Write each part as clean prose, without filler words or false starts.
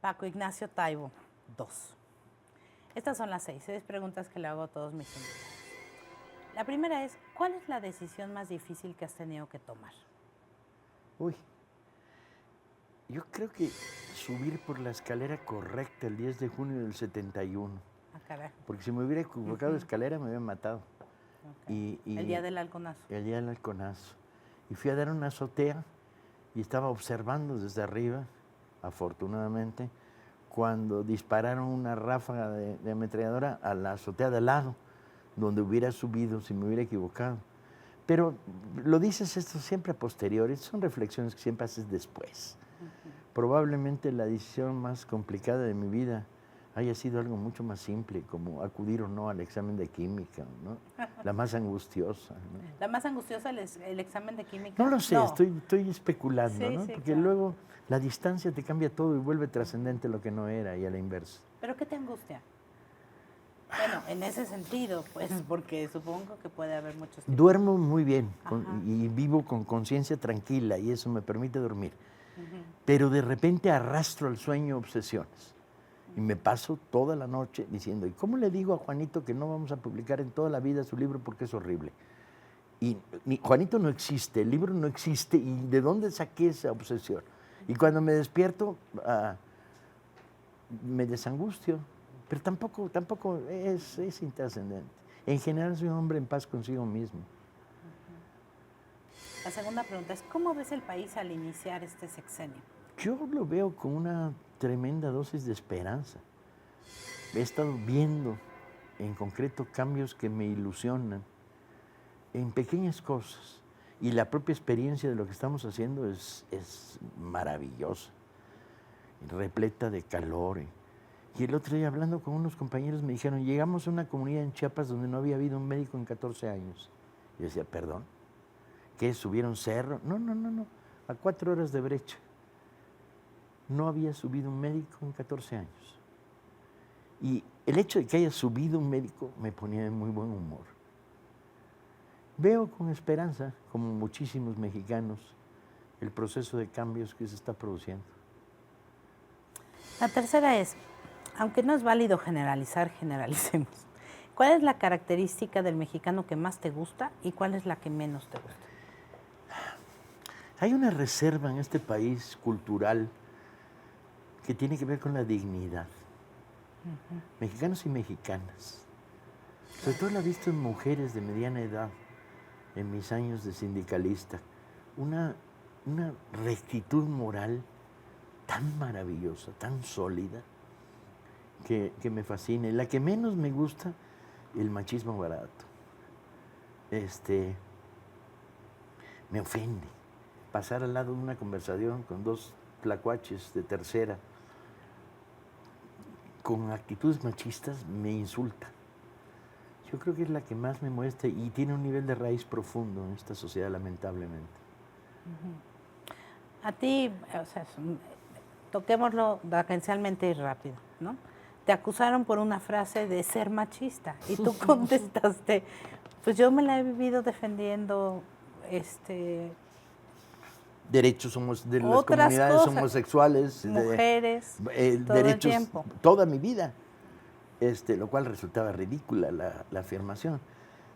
Paco Ignacio Taibo, 2. Estas son las 6 preguntas que le hago a todos mis invitados. La primera es, ¿cuál es la decisión más difícil que has tenido que tomar? Uy, yo creo que subir por la escalera correcta el 10 de junio del 71. Ah, caray. Porque si me hubiera equivocado de escalera me hubieran matado. Okay. El día del halconazo. El día del halconazo. Y fui a dar una azotea y estaba observando desde arriba, afortunadamente, cuando dispararon una ráfaga de ametralladora a la azotea de al lado, donde hubiera subido si me hubiera equivocado. Pero lo dices esto siempre a posteriori, son reflexiones que siempre haces después. Probablemente la decisión más complicada de mi vida haya sido algo mucho más simple, como acudir o no al examen de química, ¿no? La más angustiosa, ¿no? ¿La más angustiosa el examen de química? No lo sé, no. estoy especulando, Sí, ¿no? sí, Porque claro. luego la distancia te cambia todo y vuelve trascendente lo que no era y a la inversa. ¿Pero qué te angustia? Bueno, en ese sentido, pues, porque supongo que puede haber muchos tipos. Duermo muy bien y vivo con conciencia tranquila y eso me permite dormir. Pero de repente arrastro al sueño obsesiones. Y me paso toda la noche diciendo, ¿y cómo le digo a Juanito que no vamos a publicar en toda la vida su libro porque es horrible? Y Juanito no existe, el libro no existe, ¿y de dónde saqué esa obsesión? Y cuando me despierto, me desangustio, pero tampoco es intrascendente. En general soy un hombre en paz consigo mismo. La segunda pregunta es, ¿cómo ves el país al iniciar este sexenio? Yo lo veo con una tremenda dosis de esperanza. He estado viendo en concreto cambios que me ilusionan en pequeñas cosas. Y la propia experiencia de lo que estamos haciendo es maravillosa, repleta de calor. Y el otro día hablando con unos compañeros me dijeron, llegamos a una comunidad en Chiapas donde no había habido un médico en 14 años. Y yo decía, ¿perdón? ¿Qué? ¿Subieron cerro? No, a 4 horas de brecha. No había subido un médico en 14 años. Y el hecho de que haya subido un médico me ponía en muy buen humor. Veo con esperanza, como muchísimos mexicanos, el proceso de cambios que se está produciendo. La tercera es, aunque no es válido generalizar, generalicemos. ¿Cuál es la característica del mexicano que más te gusta y cuál es la que menos te gusta? Hay una reserva en este país cultural que tiene que ver con la dignidad. Mexicanos y mexicanas. Sobre todo la he visto en mujeres de mediana edad, en mis años de sindicalista. Una rectitud moral tan maravillosa, tan sólida, que me fascina. Y la que menos me gusta, el machismo barato. Me ofende. Pasar al lado de una conversación con dos tlacuaches de tercera, con actitudes machistas, me insulta. Yo creo que es la que más me molesta y tiene un nivel de raíz profundo en esta sociedad, lamentablemente. A ti, o sea, toquémoslo tangencialmente y rápido, ¿no? Te acusaron por una frase de ser machista y tú contestaste, pues yo me la he vivido defendiendo, derechos de las otras comunidades cosas, homosexuales, mujeres, todo derechos, el tiempo. Toda mi vida, lo cual resultaba ridícula la afirmación.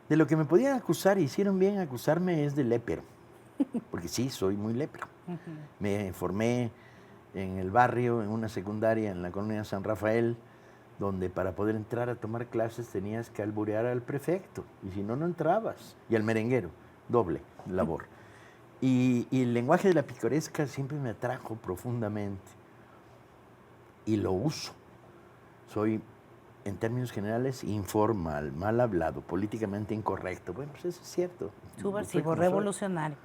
De lo que me podían acusar, hicieron bien acusarme, es de lépero, porque sí, soy muy lépero. Me formé en el barrio, en una secundaria en la colonia San Rafael, donde para poder entrar a tomar clases tenías que alburear al prefecto, y si no, no entrabas, y al merenguero, doble labor. Y el lenguaje de la picaresca siempre me atrajo profundamente y lo uso. Soy, en términos generales, informal, mal hablado, políticamente incorrecto. Bueno, pues eso es cierto. Subversivo, revolucionario,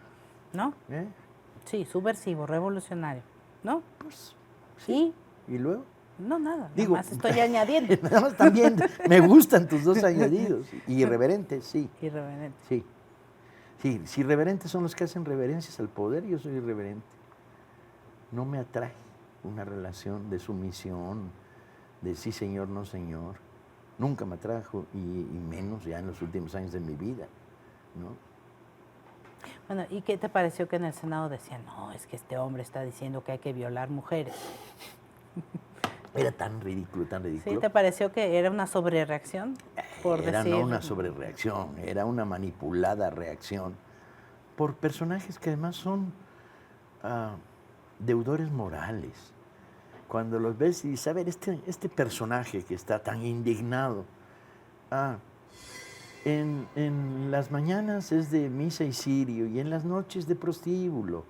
¿no? ¿Eh? Sí, subversivo, revolucionario, ¿no? Pues sí. ¿Y luego? No, nada, Digo, nada más estoy añadiendo. Nada más también, me gustan tus dos añadidos. Irreverente, sí. Irreverente. Sí. Sí, si irreverentes son los que hacen reverencias al poder, yo soy irreverente. No me atrae una relación de sumisión, de sí señor, no señor. Nunca me atrajo, y menos ya en los últimos años de mi vida, ¿no? Bueno, ¿y qué te pareció que en el Senado decían, no, es que este hombre está diciendo que hay que violar mujeres? Era tan ridículo, tan ridículo. ¿Sí? ¿Te pareció que era una sobrereacción? Por Era decir... no una sobrereacción, era una manipulada reacción por personajes que además son deudores morales. Cuando los ves y dices, a ver, este personaje que está tan indignado, en las mañanas es de misa y cirio y en las noches de prostíbulo,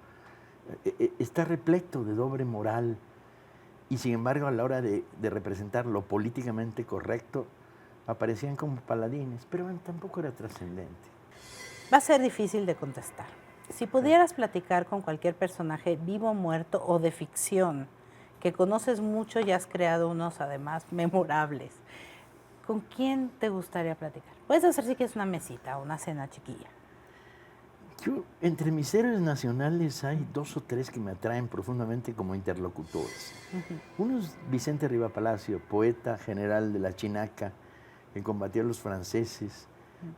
está repleto de doble moral y sin embargo a la hora de representar lo políticamente correcto, aparecían como paladines, pero bueno, tampoco era trascendente. Va a ser difícil de contestar. Si pudieras platicar con cualquier personaje vivo, muerto o de ficción, que conoces mucho y has creado unos además memorables, ¿con quién te gustaría platicar? Puedes hacer si quieres una mesita o una cena chiquilla. Yo, entre mis héroes nacionales hay 2 o 3 que me atraen profundamente como interlocutores. Uno es Vicente Riva Palacio, poeta general de la Chinaca, que combatió a los franceses,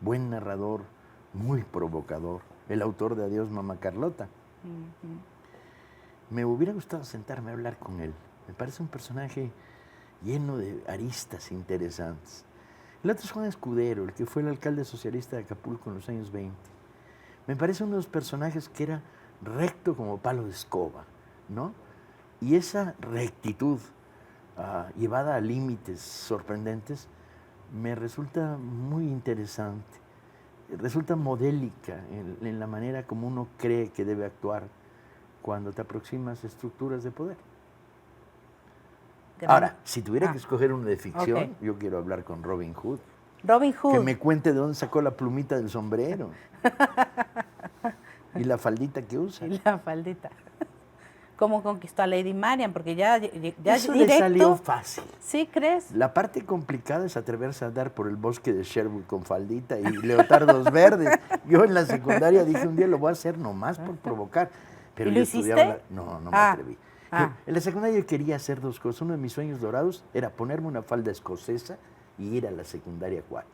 buen narrador, muy provocador, el autor de Adiós, Mamá Carlota. Me hubiera gustado sentarme a hablar con él. Me parece un personaje lleno de aristas interesantes. El otro es Juan Escudero, el que fue el alcalde socialista de Acapulco en los años 20. Me parece uno de los personajes que era recto como palo de escoba, ¿no? Y esa rectitud llevada a límites sorprendentes me resulta muy interesante. Resulta modélica en la manera como uno cree que debe actuar cuando te aproximas a estructuras de poder. Ahora, si tuviera que escoger uno de ficción, yo quiero hablar con Robin Hood. Robin Hood. Que me cuente de dónde sacó la plumita del sombrero. Y la faldita que usa. Y la faldita. ¿Cómo conquistó a Lady Marian? Porque ya Eso directo, le salió fácil. ¿Sí crees? La parte complicada es atreverse a andar por el bosque de Sherwood con faldita y leotardos verdes. Yo en la secundaria dije un día lo voy a hacer nomás por provocar. Pero ¿Y yo lo estudiaba hiciste? No me atreví. En la secundaria yo quería hacer 2 cosas. Uno de mis sueños dorados era ponerme una falda escocesa y ir a la secundaria 4,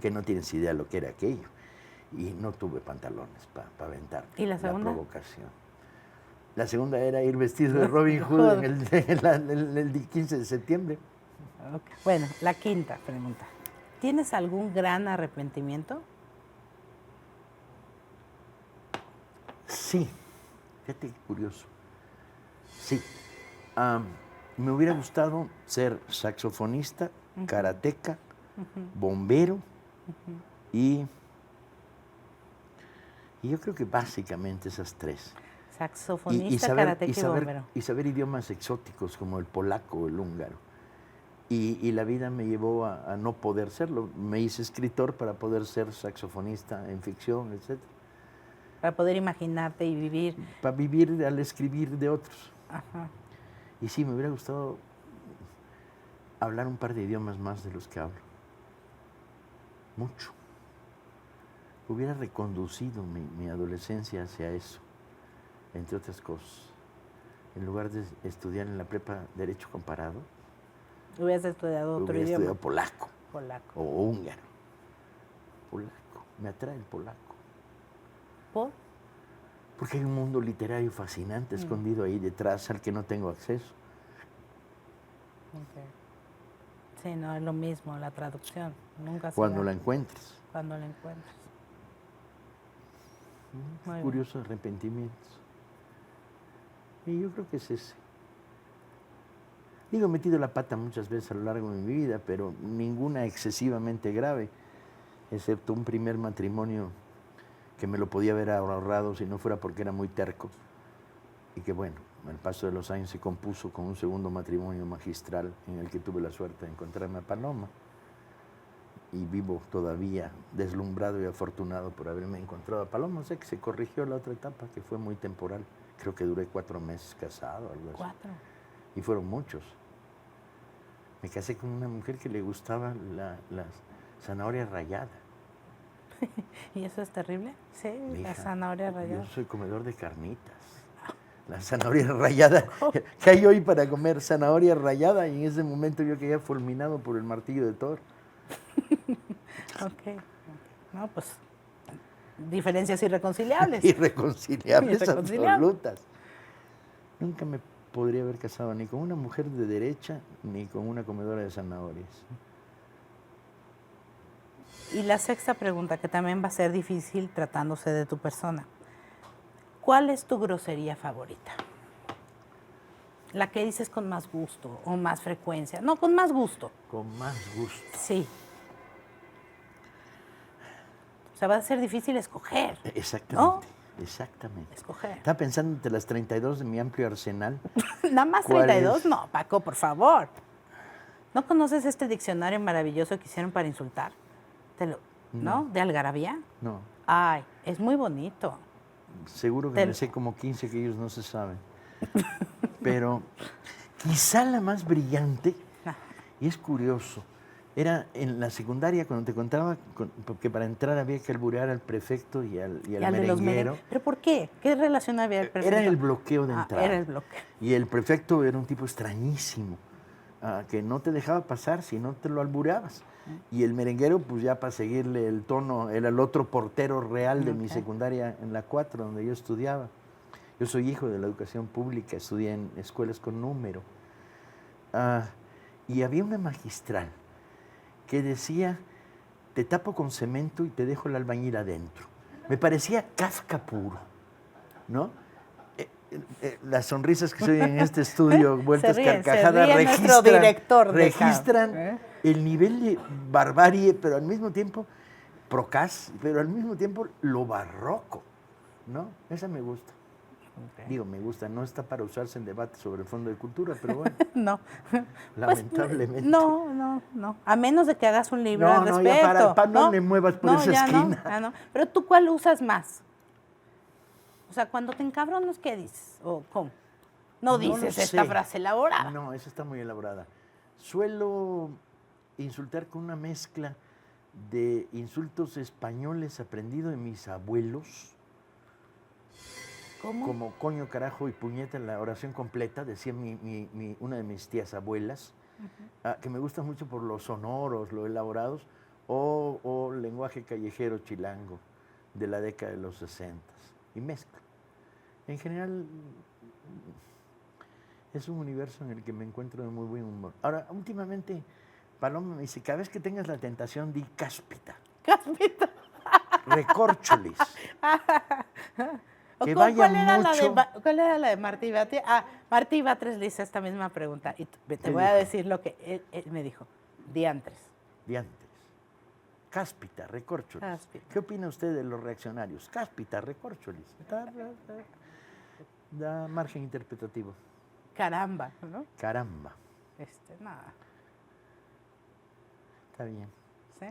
que no tienes idea lo que era aquello. Y no tuve pantalones para aventar. ¿Y la segunda? La provocación. La segunda era ir vestido de Robin Hood en el 15 de septiembre. Okay. Bueno, la quinta pregunta. ¿Tienes algún gran arrepentimiento? Sí. Fíjate qué curioso. Sí. Me hubiera gustado ser saxofonista, karateca, bombero y yo creo que básicamente esas 3. Saxofonista, karateca y bombero. Y saber idiomas exóticos como el polaco o el húngaro. Y la vida me llevó a no poder serlo. Me hice escritor para poder ser saxofonista en ficción, etc. Para poder imaginarte y vivir. Para vivir al escribir de otros. Ajá. Y sí, me hubiera gustado hablar un par de idiomas más de los que hablo. Mucho. Hubiera reconducido mi adolescencia hacia eso, entre otras cosas. En lugar de estudiar en la prepa Derecho Comparado, hubieras estudiado otro hubiera idioma. estudiado polaco. Polaco. O húngaro. Polaco. Me atrae el polaco. ¿Por? Porque hay un mundo literario fascinante escondido ahí detrás al que no tengo acceso. Okay. Sí, no es lo mismo la traducción. Nunca Cuando la encuentres. Cuando la encuentres. Curiosos arrepentimientos. Y yo creo que es ese. Digo, he metido la pata muchas veces a lo largo de mi vida, pero ninguna excesivamente grave, excepto un primer matrimonio que me lo podía haber ahorrado si no fuera porque era muy terco. Y que bueno, al paso de los años se compuso con un segundo matrimonio magistral en el que tuve la suerte de encontrarme a Paloma. Y vivo todavía deslumbrado y afortunado por haberme encontrado a Paloma. O sea que se corrigió la otra etapa, que fue muy temporal. Creo que duré 4 meses casado, algo así. 4. Y fueron muchos. Me casé con una mujer que le gustaba la zanahoria rallada. ¿Y eso es terrible? Sí, Mija, la zanahoria rallada. Yo soy comedor de carnitas. La zanahoria rallada. ¿Qué hay hoy para comer? Zanahoria rallada. Y en ese momento yo quedé fulminado por el martillo de Thor. Ok. No, pues, diferencias irreconciliables. Irreconciliables absolutas. Nunca me podría haber casado ni con una mujer de derecha ni con una comedora de zanahorias. Y la sexta pregunta, que también va a ser difícil tratándose de tu persona. ¿Cuál es tu grosería favorita? La que dices con más gusto o más frecuencia. No, con más gusto. Con más gusto. Sí. O sea, va a ser difícil escoger. Exactamente, ¿no? exactamente. Escoger. Estaba pensando entre las 32 de mi amplio arsenal. Nada más ¿Cuál 32, es? no, Paco, por favor. ¿No conoces este diccionario maravilloso que hicieron para insultar? ¿No? ¿De algarabía? No, Ay, es muy bonito. seguro que me sé como 15 que ellos no se saben. Pero quizá la más brillante, y es curioso, era en la secundaria cuando te contaba, porque para entrar había que alburear al prefecto y al Y al de los merenguero. ¿Pero por qué? ¿Qué relación había el prefecto? Era el bloqueo de entrada. Era el bloqueo. Y el prefecto era un tipo extrañísimo, que no te dejaba pasar si no te lo albureabas. Y el merenguero, pues ya para seguirle el tono, era el otro portero real de mi secundaria en la 4, donde yo estudiaba. Yo soy hijo de la educación pública, estudié en escuelas con número. Y había una magistral que decía, te tapo con cemento y te dejo el albañil adentro. Me parecía Kafka puro, ¿no? Las sonrisas que se oyen en este estudio, vueltas carcajadas, registran el nivel de barbarie, pero al mismo tiempo procaz, pero al mismo tiempo lo barroco, ¿no? Esa me gusta. Okay. Digo, me gusta, no está para usarse en debate sobre el fondo de cultura, pero bueno. No. Lamentablemente. Pues, no. A menos de que hagas un libro al respecto. Ya no me muevas por esa esquina. No. Pero tú, ¿cuál usas más? O sea, cuando te encabronas, ¿qué dices? ¿O cómo? No dices esta frase elaborada. No, esa está muy elaborada. Suelo insultar con una mezcla de insultos españoles aprendido de mis abuelos. ¿Cómo? Como coño, carajo y puñeta, la oración completa, decía una de mis tías abuelas, que me gusta mucho por los sonoros, los elaborados, o lenguaje callejero chilango de la década de los 60. Y mezcla. En general, es un universo en el que me encuentro de muy buen humor. Ahora, últimamente, Paloma me dice, cada vez que tengas la tentación, di cáspita. Cáspita. Recorcholis. Que ¿Cuál vaya mucho. ¿Cuál era la de Martí Batres? Martí Batres le hizo esta misma pregunta. Y te voy a decir lo que él me dijo. Diantres. Cáspita, recorcholis. Cáspita. ¿Qué opina usted de los reaccionarios? Cáspita, recorcholis. Da margen interpretativo. Caramba, ¿no? Caramba. Nada. Está bien. ¿Sí?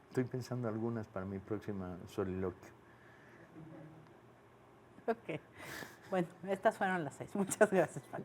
Estoy pensando algunas para mi próxima soliloquio. Ok. Bueno, estas fueron las 6. Muchas gracias, Paco.